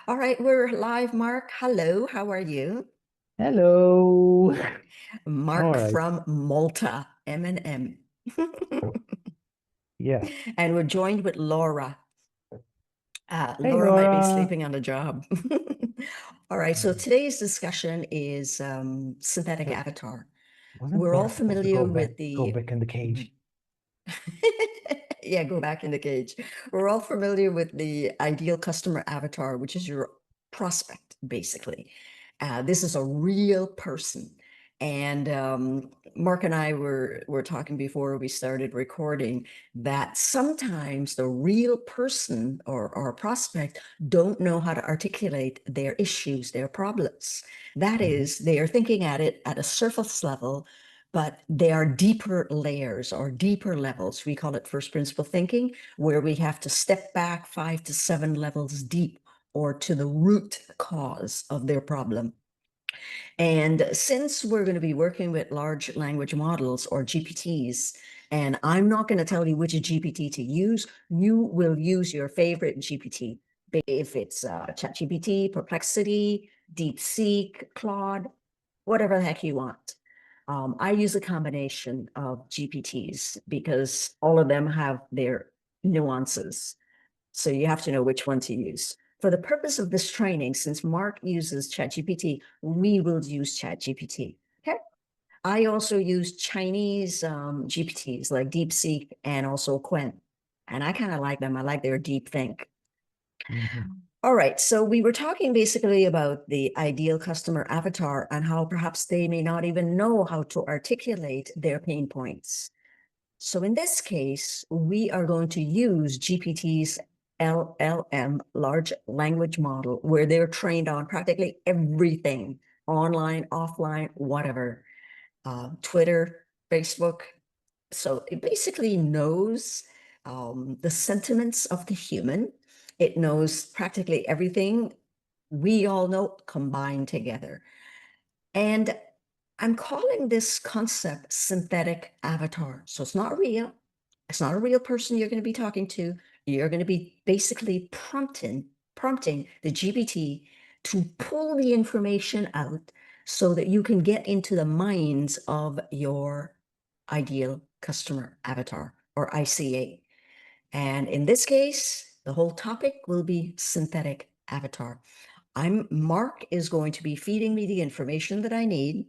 All right, we're live, Mark. Hello, how are you? Hello. Mark All right. from Malta, M&M. Oh, yes. And we're joined with Laura. Hey, Laura might be Laura. sleeping on the job. All right, so Um, today's discussion is synthetic it avatar. wasn't We're all Laura supposed to familiar with go the back in the cage? yeah, go back in the cage. We're all familiar with the ideal customer avatar, which is your prospect, basically. This is a real person. And Mark and I were talking before we started recording that sometimes the real person or prospect don't know how to articulate their issues, their problems. That Hmm. is, they are thinking at it at a surface level, but there are deeper layers or deeper levels. We call it first principle thinking, where we have to step back 5 to 7 levels deep or to the root cause of their problem. And since we're going to be working with large language models or GPTs, and I'm not going to tell you which GPT to use, you will use your favorite GPT. If it's ChatGPT, Perplexity, DeepSeek, Claude, whatever the heck you want. I use a combination of GPTs because all of them have their nuances. So you have to know which one to use. For the purpose of this training, since Mark uses ChatGPT, we will use ChatGPT. Okay. I also use Chinese GPTs like DeepSeek and also Quen. And I kind of like them. I like their deep think. Hmm. All right, so we were talking basically about the ideal customer avatar and how perhaps they may not even know how to articulate their pain points. So in this case, we are going to use GPT's LLM, large language model, where they're trained on practically everything, online, offline, whatever, Twitter, Facebook. So it basically knows the sentiments of the human. It knows practically everything we all know combined together. And I'm calling this concept synthetic avatar. So it's not real. It's not a real person you're going to be talking to. You're going to be basically prompting the GPT to pull the information out so that you can get into the minds of your ideal customer avatar or ICA. And in this case, the whole topic will be synthetic avatar. Mark is going to be feeding me the information that I need,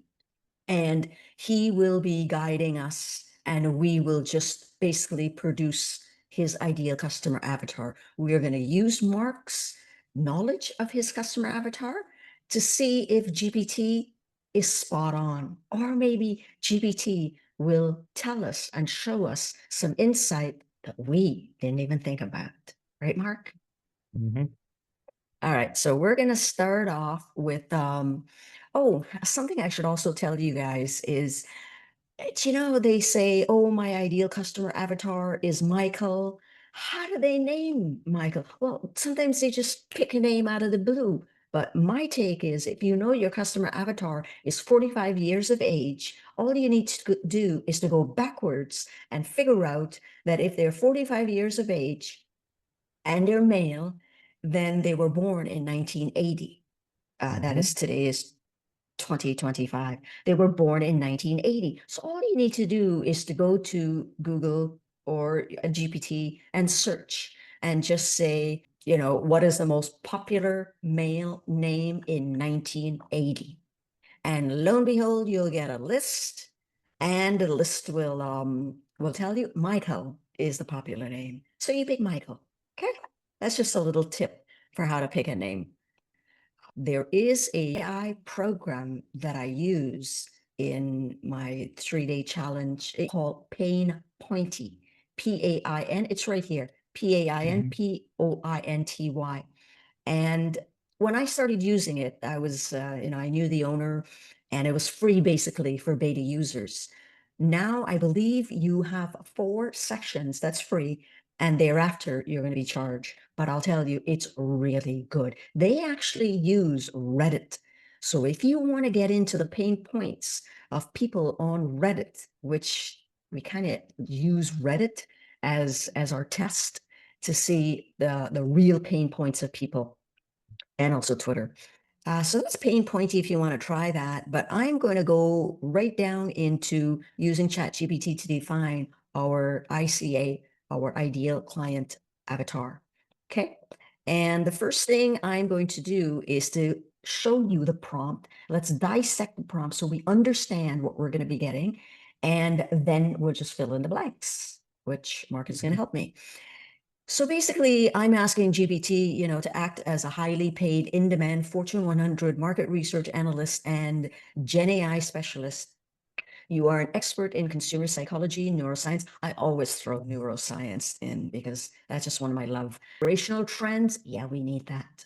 and he will be guiding us, and we will just basically produce his ideal customer avatar. We are going to use Mark's knowledge of his customer avatar to see if GPT is spot on, or maybe GPT will tell us and show us some insight that we didn't even think about. Right, Mark? Hmm. All right, so we're going to start off with oh, something I should also tell you guys is, they say, oh, my ideal customer avatar is Michael. How do they name Michael? Well, sometimes they just pick a name out of the blue. But my take is, if you know your customer avatar is 45 years of age, all you need to do is to go backwards and figure out that if they're 45 years of age and they're male, then they were born in 1980. That Hmm. is, today is 2025. They were born in 1980. So all you need to do is to go to Google or a GPT and search and just say, what is the most popular male name in 1980? And lo and behold, you'll get a list, and the list will tell you Michael is the popular name. So you pick Michael. Okay. That's just a little tip for how to pick a name. There is a AI program that I use in my 3-day challenge called Pain Pointy, Pain. It's right here, Hmm. PAINPOINTY. And when I started using it, I was, I knew the owner, and it was free basically for beta users. Now I believe you have 4 sections that's free, and thereafter you're going to be charged. But I'll tell you, it's really good. They actually use Reddit. So if you want to get into the pain points of people on Reddit, which we kind of use Reddit as our test to see the real pain points of people. and also Twitter. So that's pain pointy if you want to try that, but I'm going to go right down into using ChatGPT to define our ICA, our ideal client avatar. Okay. And the first thing I'm going to do is to show you the prompt. Let's dissect the prompt so we understand what we're going to be getting. And then we'll just fill in the blanks, which Mark is going to help me. So basically, I'm asking GPT, to act as a highly paid, in-demand Fortune 100 market research analyst and GenAI specialist. You are an expert in consumer psychology, neuroscience. I always throw neuroscience in because that's just one of my love. Operational trends, yeah, we need that.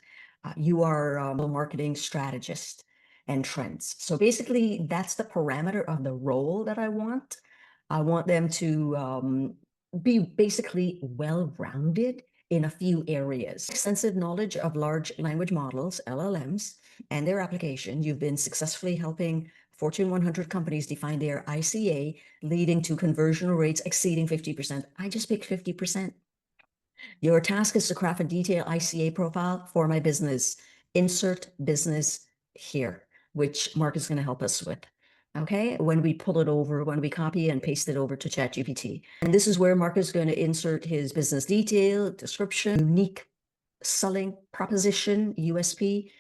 You are a marketing strategist and trends. So basically, that's the parameter of the role that I want. I want them to be basically well-rounded in a few areas. Extensive knowledge of large language models, LLMs, and their application. You've been successfully helping Fortune 100 companies define their ICA, leading to conversion rates exceeding 50%. I just picked 50%. Your task is to craft a detailed ICA profile for my business. Insert business here, which Mark is going to help us with. Okay, when we pull it over, when we copy and paste it over to ChatGPT. And this is where Mark is going to insert his business detail, description, unique selling proposition, USP,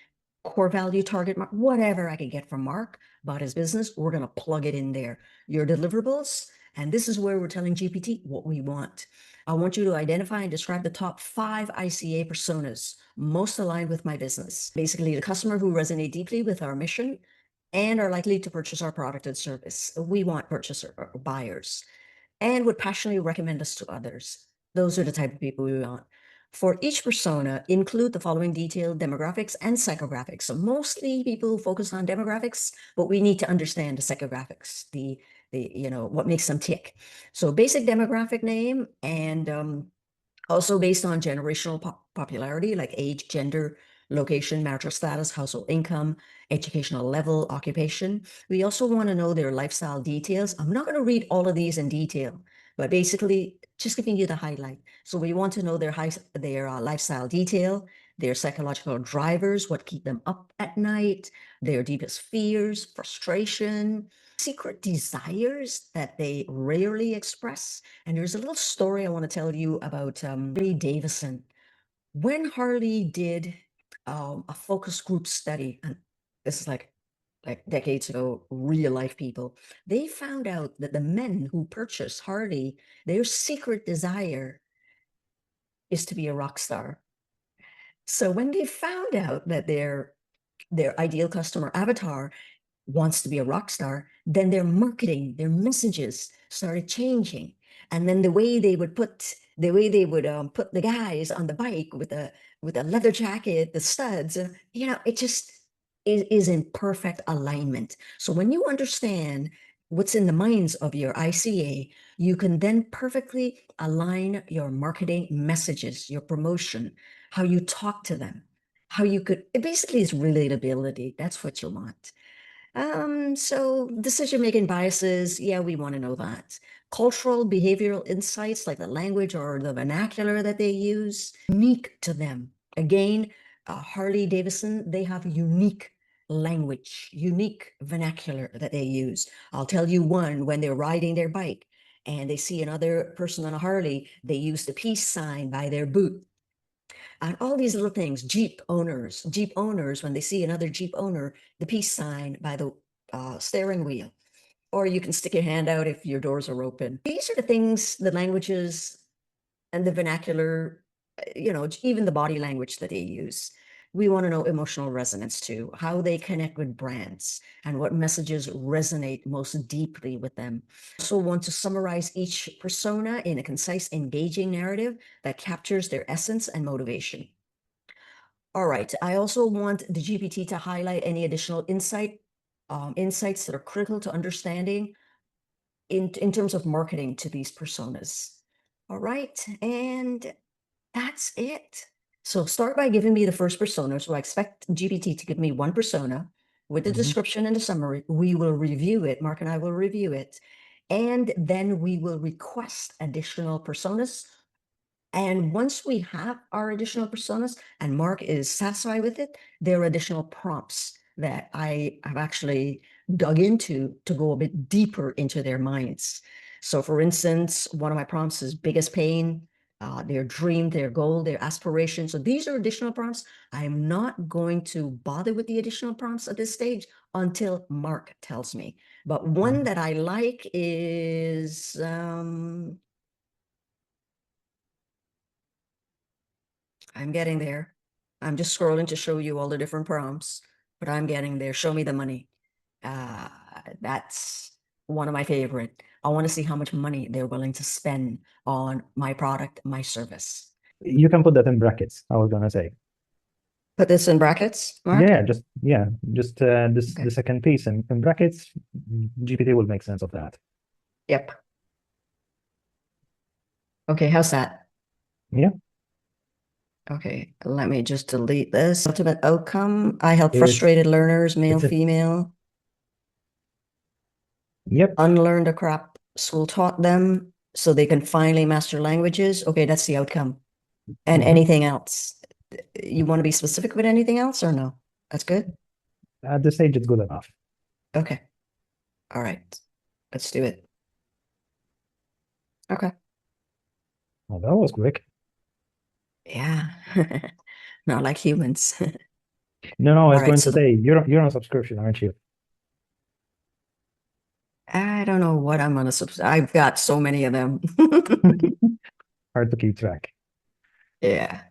core value, target, whatever I can get from Mark about his business, we're going to plug it in there. Your deliverables, and this is where we're telling GPT what we want. I want you to identify and describe the top 5 ICA personas most aligned with my business. Basically, the customer who resonate deeply with our mission and are likely to purchase our product and service. We want purchaser or buyers and would passionately recommend us to others. Those are the type of people we want. For each persona, include the following detailed demographics and psychographics. So mostly people focus on demographics, but we need to understand the psychographics, the what makes them tick. So basic demographic name and also based on generational popularity, like age, gender, location, marital status, household income, educational level, occupation. We also want to know their lifestyle details. I'm not going to read all of these in detail, but basically just giving you the highlight. So we want to know their lifestyle detail, their psychological drivers, what keep them up at night, their deepest fears, frustration, secret desires that they rarely express. And there's a little story I want to tell you about Harley Davidson. When Harley did a focus group study, and this is like decades ago, real life people, they found out that the men who purchased Harley, their secret desire is to be a rock star. So when they found out that their ideal customer avatar wants to be a rock star, then their marketing, their messages started changing. And then the way they would put the guys on the bike with a leather jacket, the studs, it just is in perfect alignment. So when you understand what's in the minds of your ICA, you can then perfectly align your marketing messages, your promotion, how you talk to them, it basically is relatability. That's what you want. So decision-making biases, yeah, we want to know that. Cultural, behavioral insights like the language or the vernacular that they use, unique to them. Again, Harley Davidson, they have unique language, unique vernacular that they use. I'll tell you one, when they're riding their bike and they see another person on a Harley, they use the peace sign by their boot. And all these little things, Jeep owners, when they see another Jeep owner, the peace sign by the steering wheel, or you can stick your hand out if your doors are open. These are the things, the languages and the vernacular, even the body language that they use. We want to know emotional resonance too, how they connect with brands and what messages resonate most deeply with them. Also want to summarize each persona in a concise, engaging narrative that captures their essence and motivation. All right, I also want the GPT to highlight any additional insights that are critical to understanding in terms of marketing to these personas. All right, and that's it. So start by giving me the first persona. So I expect GPT to give me one persona with the description and the summary. We will review it. Mark and I will review it. And then we will request additional personas And once we have our additional personas and Mark is satisfied with it, there are additional prompts that I have actually dug into to go a bit deeper into their minds. So for instance, one of my prompts is biggest pain, their dream, their goal, their aspiration. So these are additional prompts. I am not going to bother with the additional prompts at this stage until Mark tells me. But one that I like is, I'm getting there. I'm just scrolling to show you all the different prompts, but I'm getting there. Show me the money. That's one of my favorite. I want to see how much money they're willing to spend on my product, my service. You can put that in brackets, I was gonna say. Put this in brackets, Mark? Just this Okay. the second piece in brackets, GPT will make sense of that. Yep. Okay, how's that? Yeah. Okay, let me just delete this. Ultimate outcome. I help It's frustrated learners, male, it's a female, yep. unlearn the crap school taught them so they can finally master languages. Okay, that's the outcome. And Mhm. anything else? You want to be specific with anything else or no? That's good. At this stage, it's good enough. Okay. All right. Let's do it. Okay. Well, that was quick. Yeah. Not like humans. No, I All was right. going So to say you're on subscription, aren't you? I don't know what I'm gonna I've got so many of them. Hard to keep track. Yeah.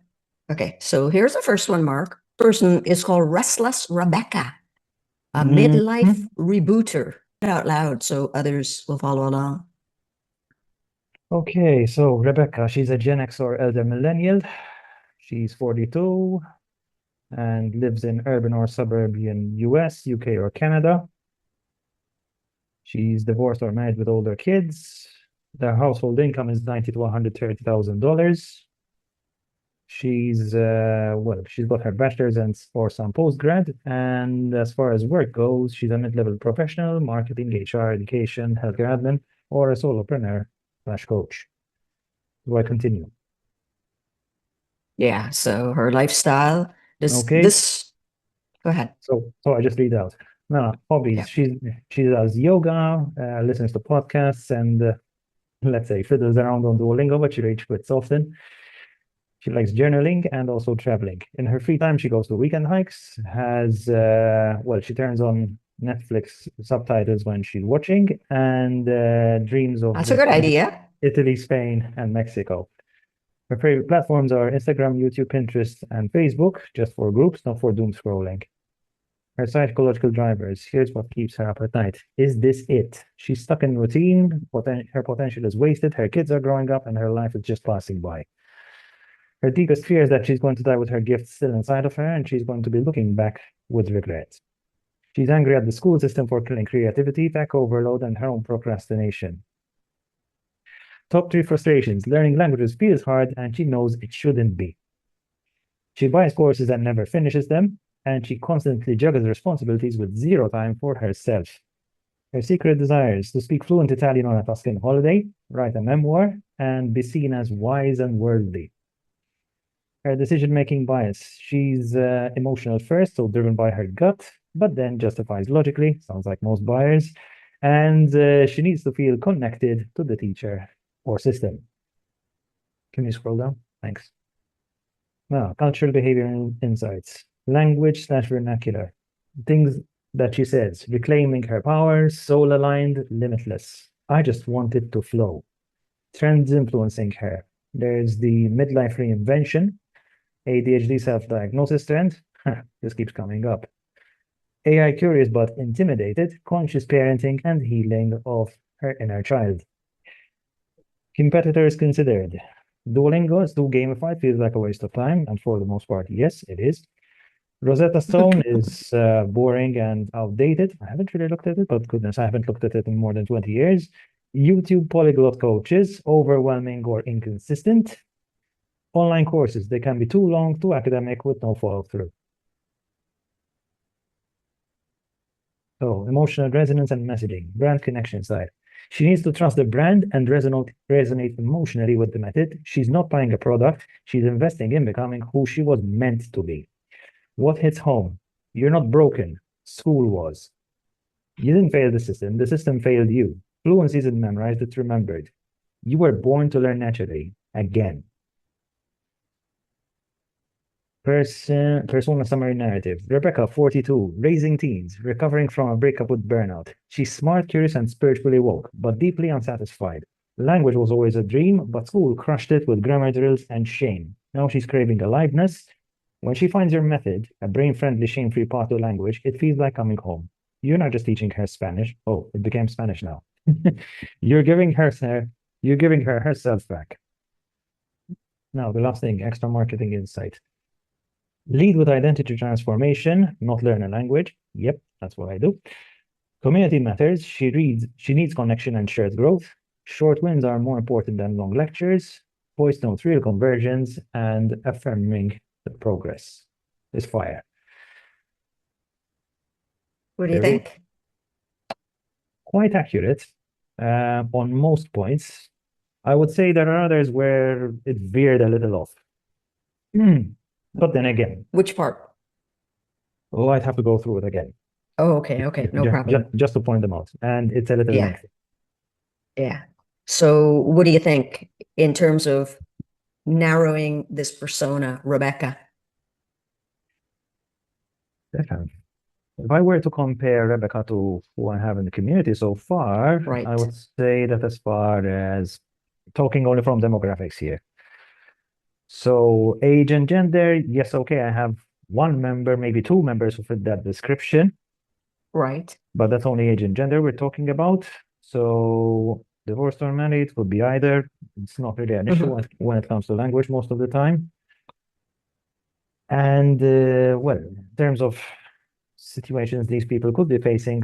Okay. So here's the first one, Mark. Person is called Restless Rebecca, a midlife Mhm. rebooter. It out loud so others will follow along. Okay, so Rebecca, she's a Gen X or elder millennial. She's 42 and lives in urban or suburban US, UK, or Canada. She's divorced or married with older kids. Their household income is $90 to $130,000. She's got her bachelor's and or some postgrad. And as far as work goes, she's a mid-level professional, marketing, HR, education, healthcare admin, or a solopreneur slash coach. Do I continue? Yeah. So her lifestyle, Okay. go ahead. So I just read out. No, hobbies. Yeah. She does yoga, listens to podcasts, and let's say fiddles around on Duolingo, but she rage quits often. She likes journaling and also traveling. In her free time, she goes to weekend hikes, she turns on Netflix subtitles when she's watching, and dreams of That's a good visiting idea. Italy, Spain, and Mexico. Her favorite platforms are Instagram, YouTube, Pinterest, and Facebook, just for groups, not for doom scrolling. Her psychological drivers. Here's what keeps her up at night. Is this it? She's stuck in routine. Her potential is wasted. Her kids are growing up, and her life is just passing by. Her deepest fear is that she's going to die with her gifts still inside of her, and she's going to be looking back with regret. She's angry at the school system for killing creativity, tech overload, and her own procrastination. Top 3 frustrations. Learning languages feels hard, and she knows it shouldn't be. She buys courses and never finishes them, and she constantly juggles responsibilities with zero time for herself. Her secret desires to speak fluent Italian on a Tuscan holiday, write a memoir, and be seen as wise and worldly. Her decision-making bias. She's emotional first, so driven by her gut, but then justifies logically, sounds like most buyers. And she needs to feel connected to the teacher or system. Can you scroll down? Thanks. Now, cultural behavior and insights. Language slash vernacular. Things that she says, reclaiming her power, soul-aligned, limitless. I just want it to flow. Trends influencing her. There's the midlife reinvention, ADHD self-diagnosis trend. This keeps coming up. AI curious but intimidated, conscious parenting and healing of her inner child. Competitors considered. Duolingo is too gamified, feels like a waste of time, and for the most part, yes, it is. Rosetta Stone is boring and outdated. I haven't really looked at it, but goodness, I haven't looked at it in more than 20 years. YouTube polyglot coaches, overwhelming or inconsistent. Online courses, they can be too long, too academic with no follow through. So emotional resonance and messaging, brand connection side. She needs to trust the brand and resonate emotionally with the method. She's not buying a product. She's investing in becoming who she was meant to be. What hits home? You're not broken. School was. You didn't fail the system. The system failed you. Fluency isn't memorized, it's remembered. You were born to learn naturally. Again. Persona summary narrative. Rebecca, 42, raising teens, recovering from a breakup with burnout. She's smart, curious, and spiritually woke, but deeply unsatisfied. Language was always a dream, but school crushed it with grammar drills and shame. Now she's craving aliveness. When she finds your method, a brain-friendly, shame-free path to language, it feels like coming home. You're not just teaching her Spanish. Oh, it became Spanish now. You're giving her herself back. Now, the last thing, extra marketing insight. Lead with identity transformation, not learn a language. Yep, that's what I do. Community matters. She needs connection and shared growth. Short wins are more important than long lectures. Voice notes, real conversions, and affirming the progress is fire. What do you think? Quite accurate on most points. I would say there are others where it veered a little off. But then again, Which part? oh, I'd have to go through it again. Oh, okay, no problem. Just to point them out. And it's a little lengthy. Yeah. So what do you think in terms of narrowing this persona, Rebecca? Definitely. If I were to compare Rebecca to who I have in the community so far, Right. I would say that as far as talking only from demographics here. So age and gender, yes, okay, I have one member, maybe two members who fit that description. Right. But that's only age and gender we're talking about. So divorced or married could be either. It's not really an issue when it comes to language most of the time. And well, in terms of situations these people could be facing,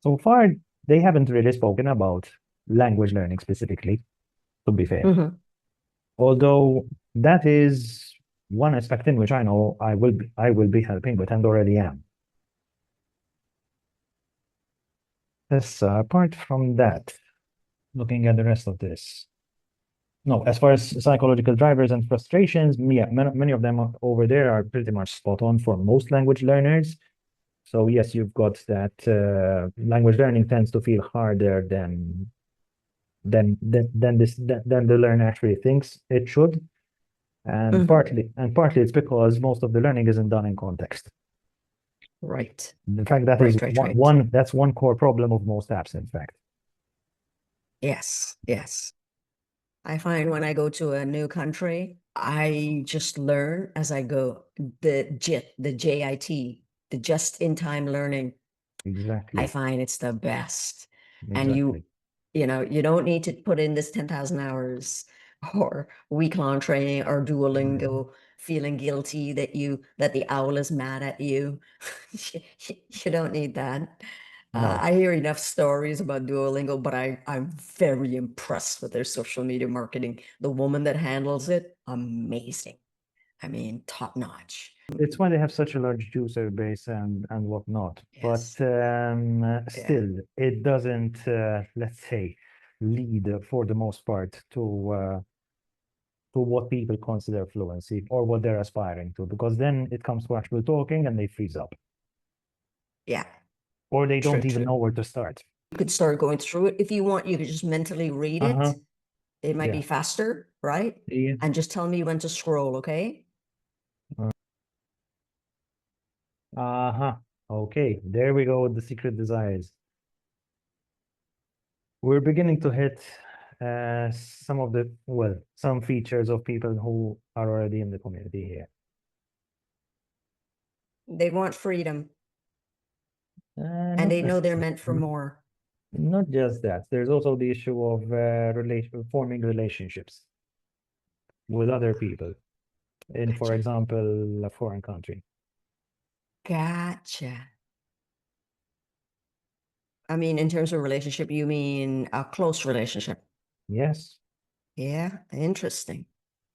so far they haven't really spoken about language learning specifically, to be fair. Although that is one aspect in which I know I will be helping with and already am. This apart from that, looking at the rest of this. No, as far as psychological drivers and frustrations, yeah, many of them over there are pretty much spot on for most language learners. So yes, you've got that language learning tends to feel harder than the learner actually thinks it should. And partly it's because most of the learning isn't done in context. Right. In fact, that is that's one core problem of most apps, in fact. Yes. I find when I go to a new country, I just learn as I go. The JIT, the just-in-time learning. Exactly. I find it's the best. Exactly. And you don't need to put in this 10,000 hours or week-long training or Duolingo, feeling guilty that the owl is mad at you. You don't need that. No. I hear enough stories about Duolingo, but I'm very impressed with their social media marketing. The woman that handles it, amazing. I mean, top notch. It's why they have such a large user base and whatnot. But still, it doesn't, let's say, lead for the most part to what people consider fluency or what they're aspiring to, because then it comes to actual talking and they freeze up. Yeah. Or they don't even know where to start. You could start going through it. If you want, you could just mentally read it. It might be faster, right? Yeah. And just tell me when to scroll, okay? Okay, there we go with the secret desires. We're beginning to hit some features of people who are already in the community here. They want freedom. And they know they're meant for more. Not just that. There's also the issue of forming relationships with other people in, for example, a foreign country. Gotcha. I mean, in terms of relationship, you mean a close relationship? Yes. Yeah, interesting.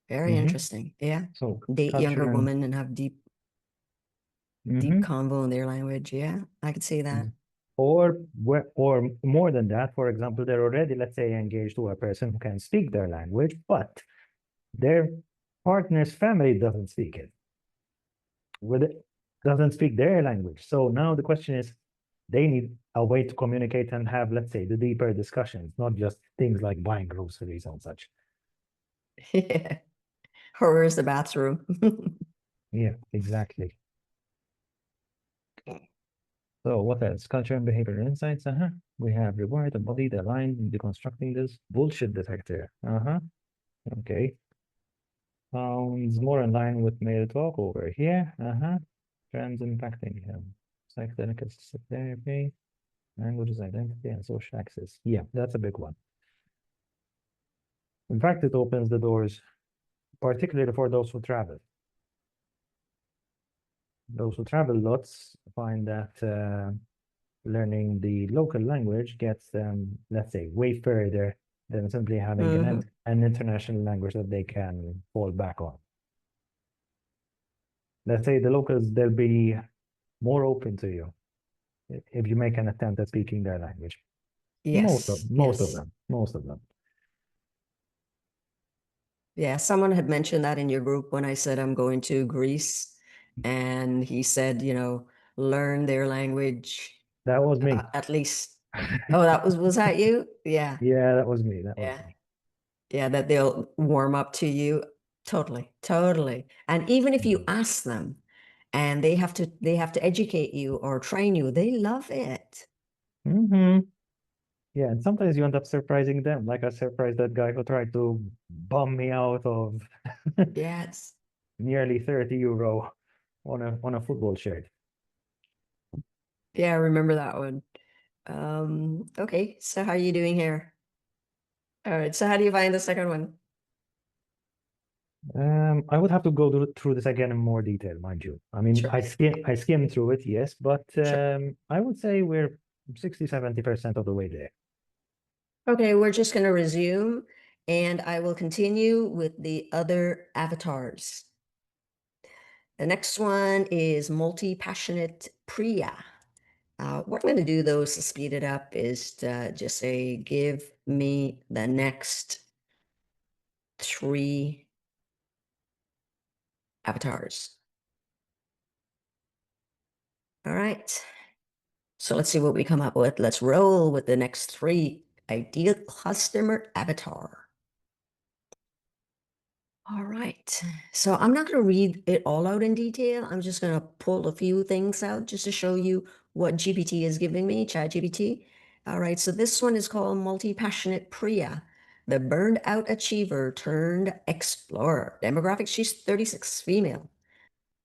Very interesting. Yeah. So date younger women and have deep convo in their language. Yeah, I could see that. or more than that, for example, they're already, let's say, engaged to a person who can speak their language, but their partner's family doesn't speak it, doesn't speak their language. So now the question is, they need a way to communicate and have, let's say, the deeper discussions, not just things like buying groceries and such. Yeah. Or where's the bathroom? Yeah, exactly. So what else? Culture and behavioral insights. We have reward, embodied, aligned, deconstructing this bullshit detector. Okay. Sounds more in line with male talk over here. Trends impacting him. Psychedelic assisted therapy, languages, identity, and social access. Yeah, that's a big one. In fact, it opens the doors, particularly for those who travel. Those who travel lots find that learning the local language gets them, let's say, way further than simply having an international language that they can fall back on. Let's say the locals, they'll be more open to you if you make an attempt at speaking their language. Most of Yes. them, most of them. Yeah, someone had mentioned that in your group when I said I'm going to Greece, and he said, learn their language That was me. at least. Oh, was that you? Yeah. Yeah, that was me. That was Yeah. me. Yeah, that they'll warm up to you. Totally, totally. And even if you ask them and they have to educate you or train you, they love it. Mm-hmm. Yeah, and sometimes you end up surprising them. Like I surprised that guy who tried to bum me out of Yes. nearly 30 euro on a football shirt. Yeah, I remember that one. Okay, so how are you doing here? All right, so how do you find the second one? I would have to go through this again in more detail, mind you. I mean, Sure. I skimmed through it, yes, but Sure. I would say we're 60-70% of the way there. Okay, we're just going to resume and I will continue with the other avatars. The next one is multi-passionate Priya. What I'm going to do, though, is to speed it up, is to just say, give me the next 3 avatars. All right. So let's see what we come up with. Let's roll with the next 3. Ideal customer avatar. All right. So I'm not going to read it all out in detail. I'm just going to pull a few things out just to show you what GPT is giving me, ChatGPT. All right. So this one is called Multi-Passionate Priya, the burned out achiever turned explorer. Demographic, she's 36, female.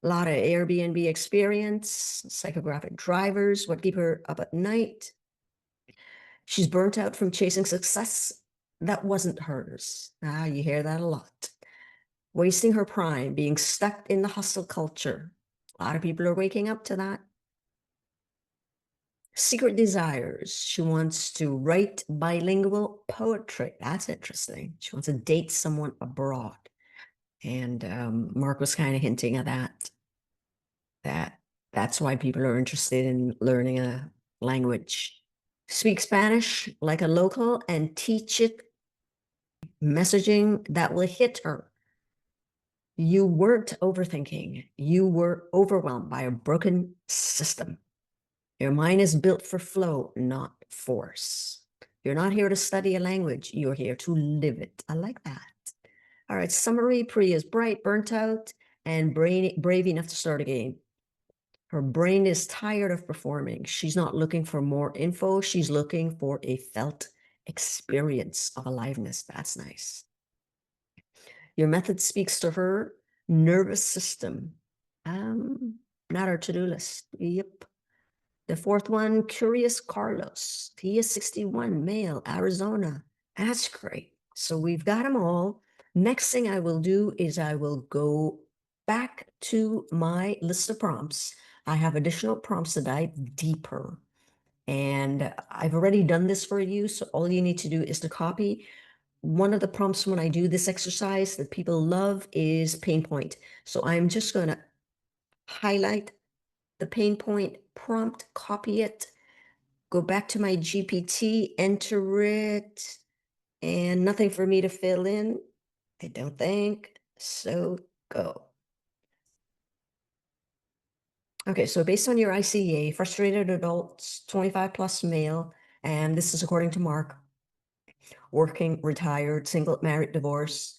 A lot of Airbnb experience, psychographic drivers, what keep her up at night. She's burnt out from chasing success that wasn't hers. You hear that a lot. Wasting her prime, being stuck in the hustle culture. A lot of people are waking up to that. Secret desires. She wants to write bilingual poetry. That's interesting. She wants to date someone abroad. And Mark was kind of hinting at that's why people are interested in learning a language. Speak Spanish like a local and teach it messaging that will hit her. You weren't overthinking. You were overwhelmed by a broken system. Your mind is built for flow, not force. You're not here to study a language. You're here to live it. I like that. All right. Summary: Priya is bright, burnt out, and brave enough to start again. Her brain is tired of performing. She's not looking for more info. She's looking for a felt experience of aliveness. That's nice. Your method speaks to her nervous system. Not our to-do list. Yep. The fourth one, Curious Carlos. He is 61, male, Arizona. That's great. So we've got them all. Next thing I will do is I will go back to my list of prompts. I have additional prompts to dive deeper. And I've already done this for you. So all you need to do is to copy. One of the prompts when I do this exercise that people love is pain point. So I'm just going to highlight the pain point prompt, copy it, go back to my GPT, enter it, and nothing for me to fill in. I don't think. So go. Okay, so based on your ICA, frustrated adults, 25 plus male, and this is according to Mark, working, retired, single, married, divorced,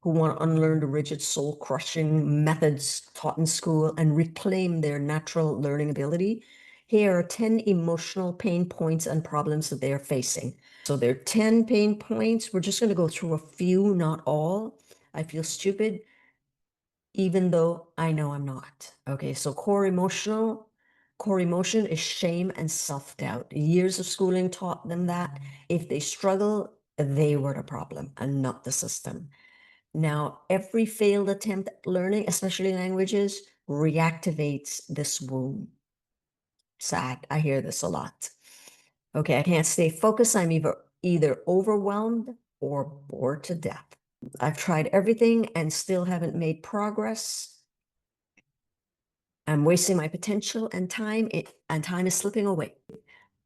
who want to unlearn the rigid, soul-crushing methods taught in school and reclaim their natural learning ability. Here are 10 emotional pain points and problems that they're facing. So there are 10 pain points. We're just going to go through a few, not all. I feel stupid, even though I know I'm not. Okay, so core emotion is shame and self-doubt. Years of schooling taught them that if they struggle, they were the problem and not the system. Now, every failed attempt at learning, especially languages, reactivates this wound. Sad. I hear this a lot. Okay, I can't stay focused. I'm either overwhelmed or bored to death. I've tried everything and still haven't made progress. I'm wasting my potential and time is slipping away.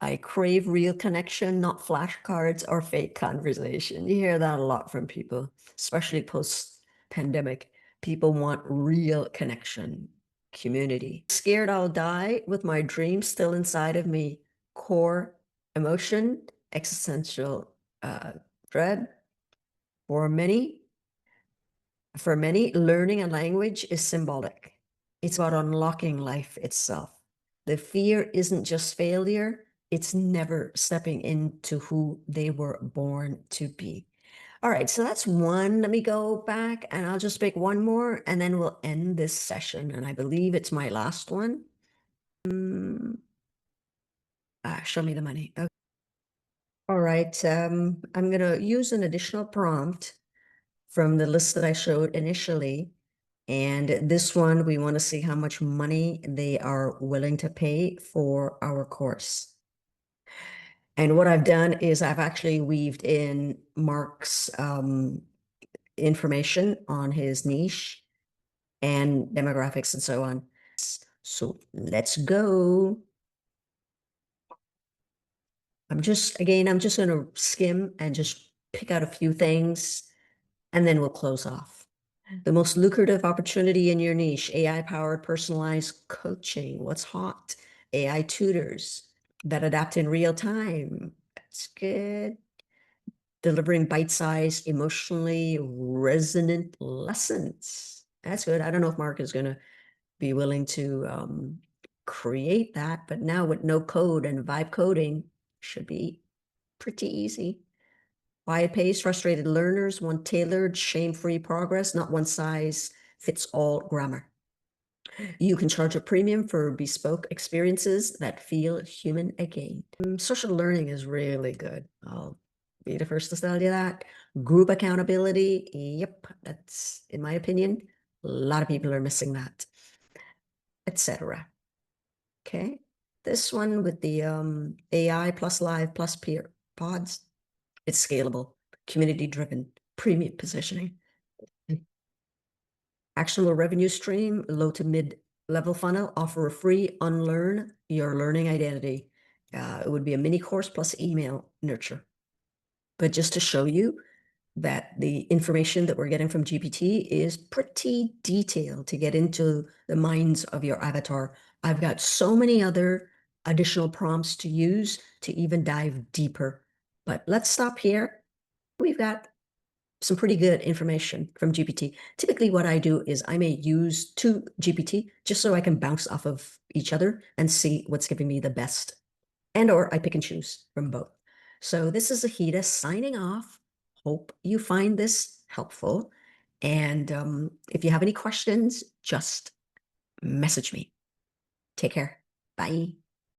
I crave real connection, not flashcards or fake conversation. You hear that a lot from people, especially post-pandemic. People want real connection, community. Scared I'll die with my dreams still inside of me. Core emotion, existential dread. For many, learning a language is symbolic. It's about unlocking life itself. The fear isn't just failure, it's never stepping into who they were born to be. All right, so that's one. Let me go back and I'll just pick one more and then we'll end this session. And I believe it's my last one. Show me the money. Okay. All right, I'm going to use an additional prompt from the list that I showed initially. And this one, we want to see how much money they are willing to pay for our course. And what I've done is I've actually weaved in Mark's information on his niche and demographics and so on. So let's go. I'm just going to skim and just pick out a few things and then we'll close off. The most lucrative opportunity in your niche, AI-powered personalized coaching. What's hot? AI tutors that adapt in real time. That's good. Delivering bite-sized, emotionally resonant lessons. That's good. I don't know if Mark is going to be willing to create that, but now with no code and vibe coding, should be pretty easy. Quiet pace, frustrated learners want tailored, shame-free progress, not one-size-fits-all grammar. You can charge a premium for bespoke experiences that feel human again. Social learning is really good. I'll be the first to tell you that. Group accountability, yep, that's, in my opinion, a lot of people are missing that, etc. Okay, this one with the AI plus live plus peer pods, it's scalable, community-driven, premium positioning. Actionable revenue stream, low to mid-level funnel, offer a free unlearn your learning identity. It would be a mini course plus email nurture. But just to show you that the information that we're getting from GPT is pretty detailed to get into the minds of your avatar. I've got so many other additional prompts to use to even dive deeper. But let's stop here. We've got some pretty good information from GPT. Typically what I do is I may use two GPT just so I can bounce off of each other and see what's giving me the best. And or I pick and choose from both. So this is Ahita signing off. Hope you find this helpful. And if you have any questions, just message me. Take care. Bye.